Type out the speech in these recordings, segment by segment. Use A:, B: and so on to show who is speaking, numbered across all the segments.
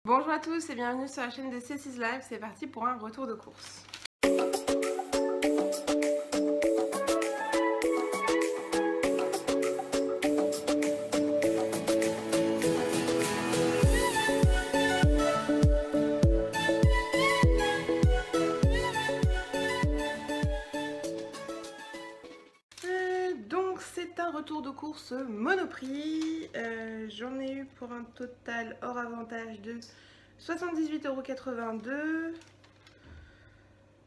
A: Bonjour à tous et bienvenue sur la chaîne de C6 Live, c'est parti pour un retour de course. Donc c'est un retour de course Monoprix, j'en ai eu pour un total hors avantage de 78,82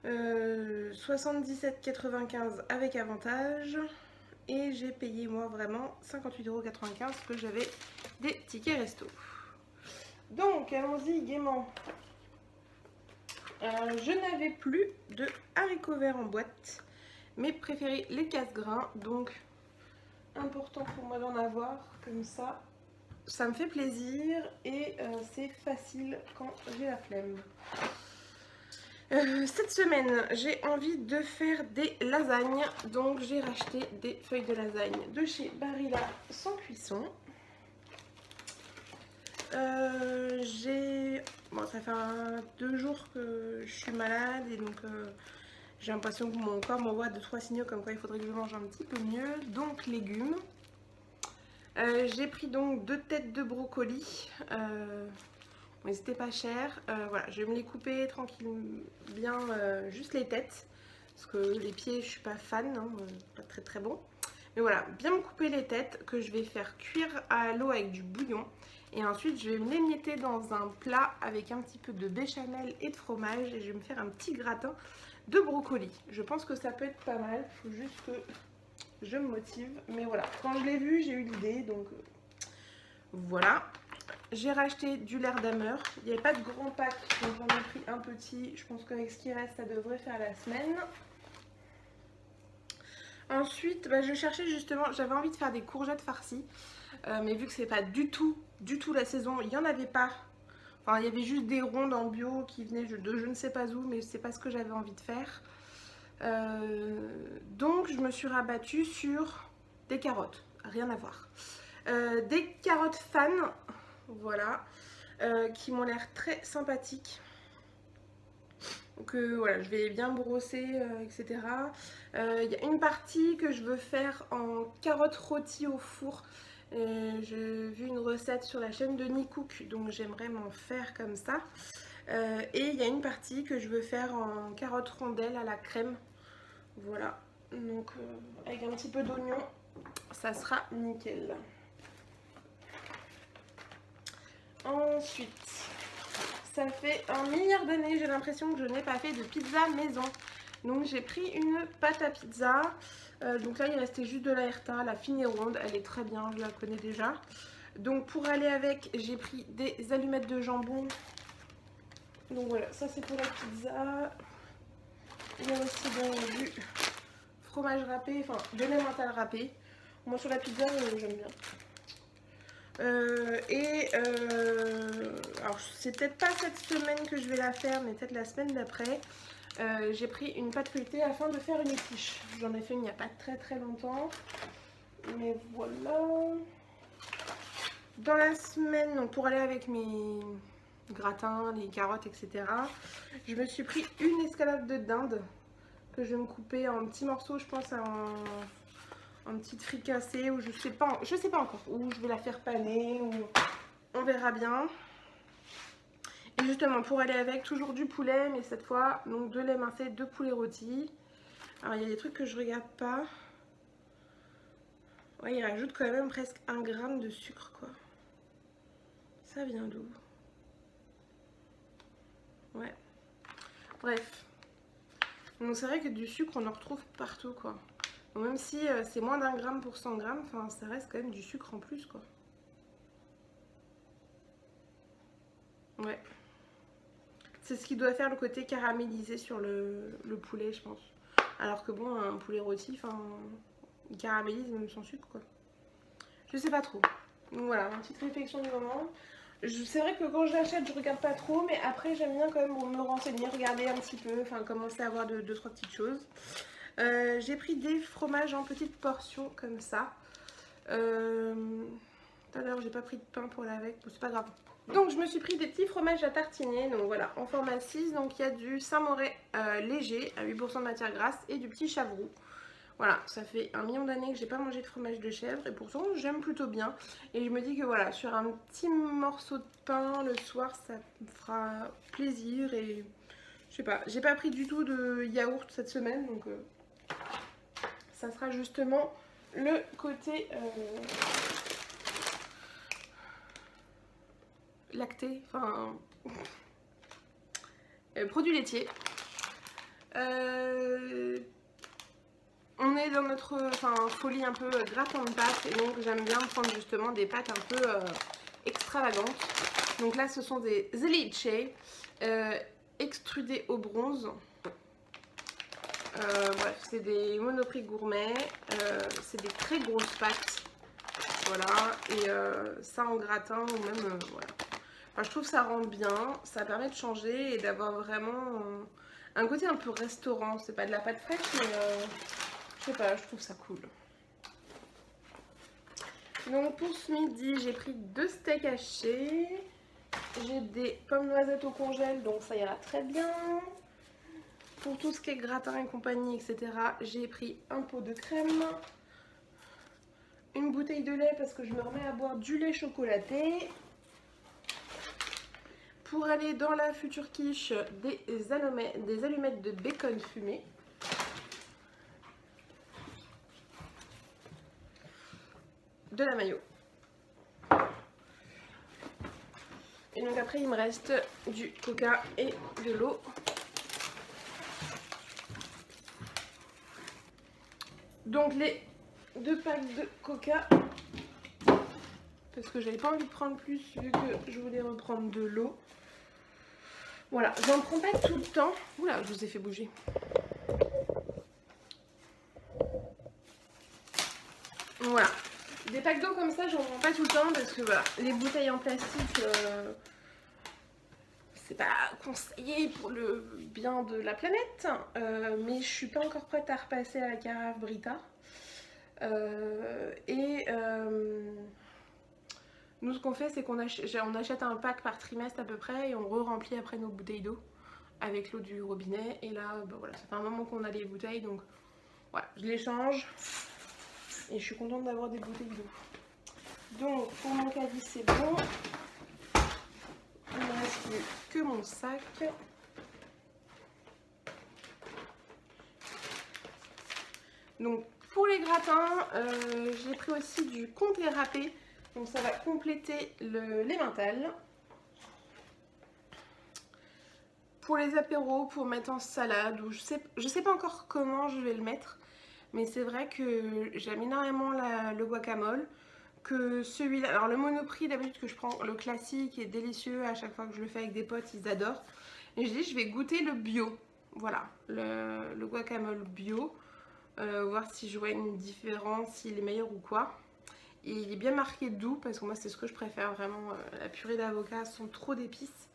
A: €, 77,95 € avec avantage et j'ai payé moi vraiment 58,95 € parce que j'avais des tickets resto. Donc allons-y gaiement. Je n'avais plus de haricots verts en boîte, mais préféré les casse-grains, donc important pour moi d'en avoir comme ça me fait plaisir et c'est facile quand j'ai la flemme. Cette semaine j'ai envie de faire des lasagnes, donc j'ai racheté des feuilles de lasagne de chez Barilla sans cuisson. Bon, ça fait 2 jours que je suis malade et donc j'ai l'impression que mon corps m'envoie 2-3 signaux comme quoi il faudrait que je mange un petit peu mieux. Donc légumes. J'ai pris donc 2 têtes de brocoli. Bon, c'était pas cher. Voilà, je vais me les couper tranquillement, bien juste les têtes. Parce que les pieds, je suis pas fan, hein, pas très très bon. Mais voilà, bien me couper les têtes que je vais faire cuire à l'eau avec du bouillon. Et ensuite, je vais me l'émietter dans un plat avec un petit peu de béchamel et de fromage. Et je vais me faire un petit gratin de brocoli. Je pense que ça peut être pas mal. Il faut juste que je me motive. Mais voilà, quand je l'ai vu, j'ai eu l'idée. Donc voilà. J'ai racheté du lait d'Hammer. Il n'y avait pas de grand pack, donc j'en ai pris un petit. Je pense qu'avec ce qui reste, ça devrait faire la semaine. Ensuite, je cherchais justement, j'avais envie de faire des courgettes farcies. Mais vu que c'est pas du tout la saison, il n'y en avait pas. Enfin, il y avait juste des rondes en bio qui venaient de je ne sais pas où, mais c'est pas ce que j'avais envie de faire. Donc je me suis rabattue sur des carottes, rien à voir. Des carottes fan, voilà, qui m'ont l'air très sympathiques. Donc voilà, je vais bien brosser, etc. Il y a une partie que je veux faire en carottes rôties au four. J'ai vu une recette sur la chaîne de Nicook, donc j'aimerais m'en faire comme ça. Et il y a une partie que je veux faire en carottes rondelles à la crème. Voilà, donc avec un petit peu d'oignon, ça sera nickel. Ensuite, ça fait 1 milliard d'années, j'ai l'impression que je n'ai pas fait de pizza maison. Donc j'ai pris une pâte à pizza. Donc là, il restait juste de la Herta, la fine et ronde. Elle est très bien, je la connais déjà. Donc pour aller avec, j'ai pris des allumettes de jambon. Donc voilà, ça c'est pour la pizza. Il y a aussi du fromage râpé, enfin de l'emmental râpé. Moi sur la pizza, j'aime bien. Alors c'est peut-être pas cette semaine que je vais la faire, mais peut-être la semaine d'après. J'ai pris une pâte feuilletée afin de faire une quiche. J'en ai fait une il n'y a pas très longtemps. Mais voilà. Dans la semaine, donc pour aller avec mes gratins, les carottes, etc., je me suis pris une escalope de dinde que je vais me couper en petits morceaux, je pense en petite fricassée, ou je sais pas encore, ou je vais la faire paner, ou on verra bien. Et justement pour aller avec, toujours du poulet, mais cette fois donc de lait mincé, de poulet rôti. Alors il y a des trucs que je regarde pas. Ouais, il rajoute quand même presque 1 gramme de sucre quoi. Ça vient d'où? Ouais. Bref. Donc c'est vrai que du sucre on en retrouve partout quoi. Donc, même si c'est moins d'1 gramme pour 100 grammes, enfin ça reste quand même du sucre en plus quoi. Ouais. C'est ce qui doit faire le côté caramélisé sur le poulet je pense. Alors que bon, un poulet rôti, enfin, il caramélise même sans sucre quoi. Je sais pas trop. Donc voilà, ma petite réflexion du moment. C'est vrai que quand je l'achète, je regarde pas trop, mais après j'aime bien quand même me renseigner, regarder un petit peu, enfin commencer à voir 2-3 petites choses. J'ai pris des fromages en petites portions comme ça. Tout à l'heure j'ai pas pris de pain pour l'avec, bon, c'est pas grave. Donc je me suis pris des petits fromages à tartiner, donc voilà, en format 6. Donc il y a du Saint-Moré léger à 8% de matière grasse et du petit Chavroux. Voilà, ça fait 1 million d'années que j'ai pas mangé de fromage de chèvre et pourtant j'aime plutôt bien. Et je me dis que voilà, sur un petit morceau de pain le soir, ça me fera plaisir. Et je sais pas, j'ai pas pris du tout de yaourt cette semaine, donc ça sera justement le côté lacté, enfin produits laitiers. On est dans notre folie un peu gratin de pâtes et donc j'aime bien prendre justement des pâtes un peu extravagantes. Donc là ce sont des Zelice extrudés au bronze. Bref, c'est des Monoprix gourmets, c'est des très grosses pâtes, voilà, et ça en gratin ou même, voilà. Enfin, je trouve que ça rend bien, ça permet de changer et d'avoir vraiment un côté un peu restaurant. C'est pas de la pâte fraîche, mais je sais pas, je trouve ça cool. Donc pour ce midi, j'ai pris 2 steaks hachés, j'ai des pommes noisettes au congèle, donc ça ira très bien. Pour tout ce qui est gratin et compagnie, etc., j'ai pris un pot de crème, une bouteille de lait parce que je me remets à boire du lait chocolaté. Pour aller dans la future quiche, des allumettes de bacon fumé. De la mayo. Et donc après, il me reste du coca et de l'eau. Donc les 2 packs de coca, parce que j'avais pas envie de prendre plus vu que je voulais reprendre de l'eau. Voilà, j'en prends pas tout le temps. Oula, je vous ai fait bouger. Voilà, des packs d'eau comme ça, j'en prends pas tout le temps parce que voilà, les bouteilles en plastique, c'est pas conseillé pour le bien de la planète. Mais je suis pas encore prête à repasser à la carafe Brita. Nous, ce qu'on fait, c'est qu'on achète un pack par trimestre à peu près et on re-remplit après nos bouteilles d'eau avec l'eau du robinet. Et là, bah voilà, ça fait un moment qu'on a les bouteilles, donc voilà, je les change et je suis contente d'avoir des bouteilles d'eau. Donc, pour mon caddie, c'est bon. Il ne me reste plus que mon sac. Donc, pour les gratins, j'ai pris aussi du comté râpé. Donc ça va compléter l'emmental. Pour les apéros, pour mettre en salade, ou je sais pas encore comment je vais le mettre. Mais c'est vrai que j'aime énormément le guacamole. Que celui-là, alors le Monoprix d'habitude que je prends, le classique est délicieux. À chaque fois que je le fais avec des potes, ils adorent. Et je dis je vais goûter le bio. Voilà, le guacamole bio. Voir si je vois une différence, s'il est meilleur ou quoi. Et il est bien marqué doux parce que moi c'est ce que je préfère vraiment, la purée d'avocat sans trop d'épices.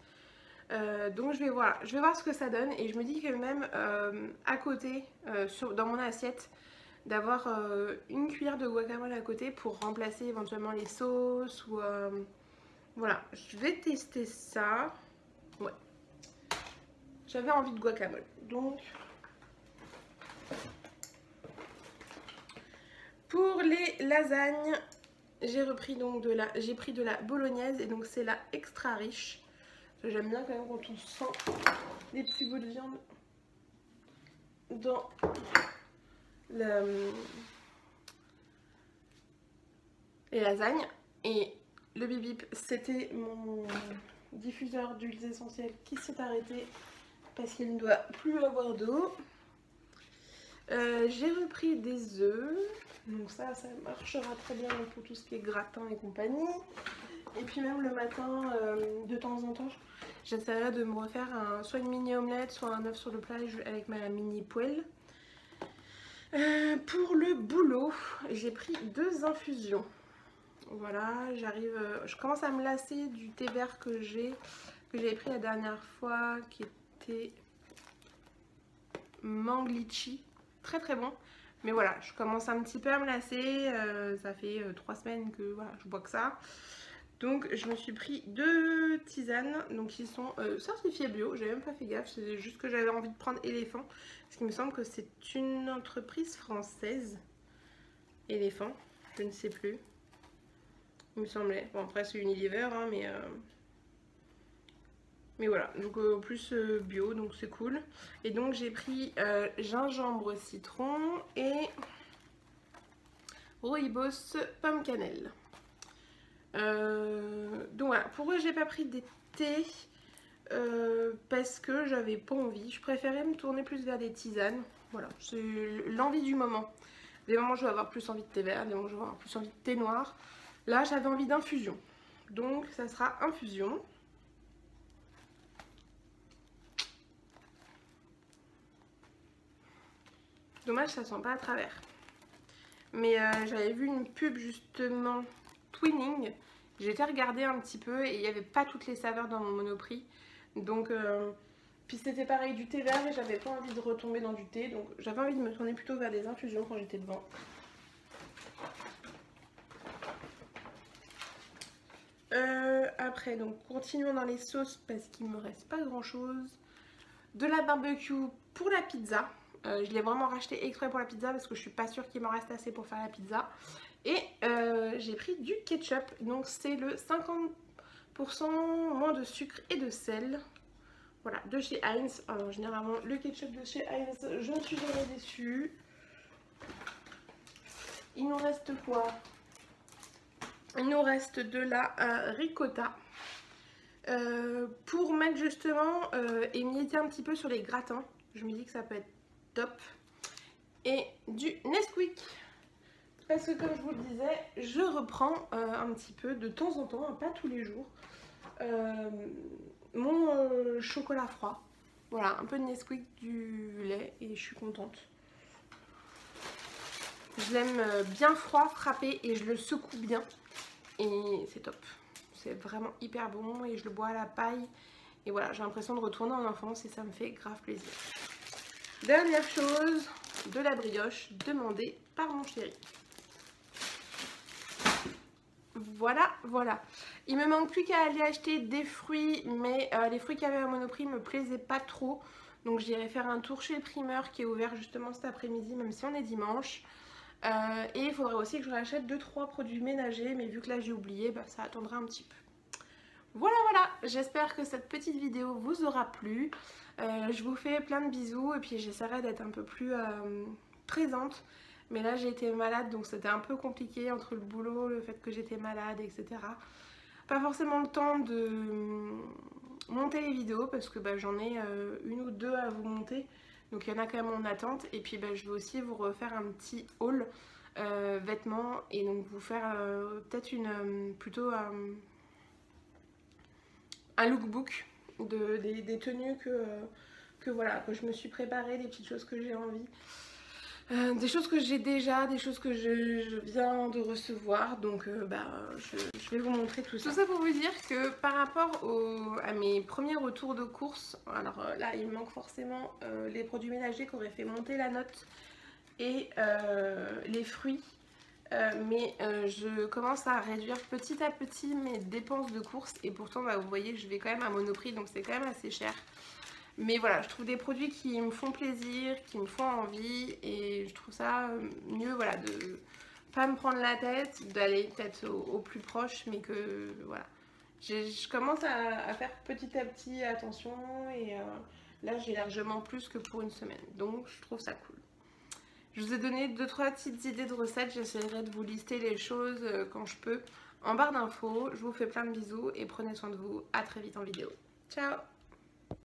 A: Donc je vais voir ce que ça donne et je me dis que même à côté, dans mon assiette, d'avoir une cuillère de guacamole à côté pour remplacer éventuellement les sauces ou voilà, je vais tester ça. Ouais, j'avais envie de guacamole donc. Pour les lasagnes, j'ai pris de la bolognaise et donc c'est la extra riche. J'aime bien quand même quand on sent les petits bouts de viande dans les lasagnes. Et le bip bip, c'était mon diffuseur d'huiles essentielles qui s'est arrêté parce qu'il ne doit plus avoir d'eau. J'ai repris des œufs, donc ça marchera très bien pour tout ce qui est gratin et compagnie. Et puis même le matin, de temps en temps, j'essaierai de me refaire soit une mini omelette, soit un œuf sur le plat avec ma mini poêle. Pour le boulot, j'ai pris 2 infusions. Voilà, je commence à me lasser du thé vert que j'avais pris la dernière fois, qui était mangue litchi. Très très bon, mais voilà, je commence un petit peu à me lasser, ça fait 3 semaines que voilà, je bois que ça, Donc je me suis pris 2 tisanes, donc qui sont certifiées bio, j'avais même pas fait gaffe, c'est juste que j'avais envie de prendre Éléphant, parce qu'il me semble que c'est une entreprise française, Éléphant, je ne sais plus, il me semblait, bon après c'est Unilever, hein, mais voilà, donc plus bio, donc c'est cool. Et donc j'ai pris gingembre citron et rooibos pomme cannelle. Donc voilà, pourquoi j'ai pas pris des thés, parce que j'avais pas envie, je préférais me tourner plus vers des tisanes. Voilà, c'est l'envie du moment. Des moments je vais avoir plus envie de thé vert, des moments je vais avoir plus envie de thé noir. Là j'avais envie d'infusion, donc ça sera infusion. Dommage, ça sent pas à travers. Mais j'avais vu une pub justement Twinning. J'ai été regarder un petit peu et il n'y avait pas toutes les saveurs dans mon Monoprix. Donc, puis c'était pareil du thé vert et j'avais pas envie de retomber dans du thé. Donc j'avais envie de me tourner plutôt vers des infusions quand j'étais devant. Après, donc continuons dans les sauces parce qu'il me reste pas grand chose. De la barbecue pour la pizza. Je l'ai vraiment racheté exprès pour la pizza parce que je suis pas sûre qu'il m'en reste assez pour faire la pizza. Et j'ai pris du ketchup, donc c'est le 50% moins de sucre et de sel. Voilà, de chez Heinz. Alors généralement le ketchup de chez Heinz, je ne suis jamais déçue. Il nous reste quoi? Il nous reste de la ricotta. Pour mettre justement émietter un petit peu sur les gratins. Je me dis que ça peut être top. Et du Nesquik. Parce que comme je vous le disais, je reprends un petit peu de temps en temps, pas tous les jours, mon chocolat froid. Voilà, un peu de Nesquik, du lait et je suis contente. Je l'aime bien froid, frappé et je le secoue bien. Et c'est top. C'est vraiment hyper bon et je le bois à la paille. Et voilà, j'ai l'impression de retourner en enfance et ça me fait grave plaisir. Dernière chose, de la brioche demandée par mon chéri. Voilà, voilà. Il me manque plus qu'à aller acheter des fruits, mais les fruits qu'il y avait à Monoprix me plaisaient pas trop. Donc j'irai faire un tour chez le primeur qui est ouvert justement cet après-midi, même si on est dimanche. Et il faudrait aussi que je rachète 2-3 produits ménagers, mais vu que là j'ai oublié, bah, ça attendra un petit peu. Voilà, voilà, j'espère que cette petite vidéo vous aura plu. Je vous fais plein de bisous et puis j'essaierai d'être un peu plus présente. Mais là j'ai été malade donc c'était un peu compliqué entre le boulot, le fait que j'étais malade, etc. Pas forcément le temps de monter les vidéos parce que bah, j'en ai une ou deux à vous monter. Donc il y en a quand même en attente. Et puis bah, je vais aussi vous refaire un petit haul vêtements et donc vous faire peut-être plutôt un lookbook des tenues que voilà, que je me suis préparée, des petites choses que j'ai envie. Des choses que j'ai déjà, des choses que je viens de recevoir, donc je vais vous montrer tout ça. Tout ça pour vous dire que par rapport à mes premiers retours de course, alors là il me manque forcément les produits ménagers qui auraient fait monter la note et les fruits, mais je commence à réduire petit à petit mes dépenses de course et pourtant bah, vous voyez je vais quand même à Monoprix donc c'est quand même assez cher. Mais voilà, je trouve des produits qui me font plaisir, qui me font envie et je trouve ça mieux voilà, de pas me prendre la tête, d'aller peut-être au plus proche mais que voilà. Je commence à faire petit à petit attention et là j'ai largement plus que pour une semaine donc je trouve ça cool. Je vous ai donné 2-3 petites idées de recettes, j'essaierai de vous lister les choses quand je peux en barre d'infos. Je vous fais plein de bisous et prenez soin de vous, à très vite en vidéo. Ciao!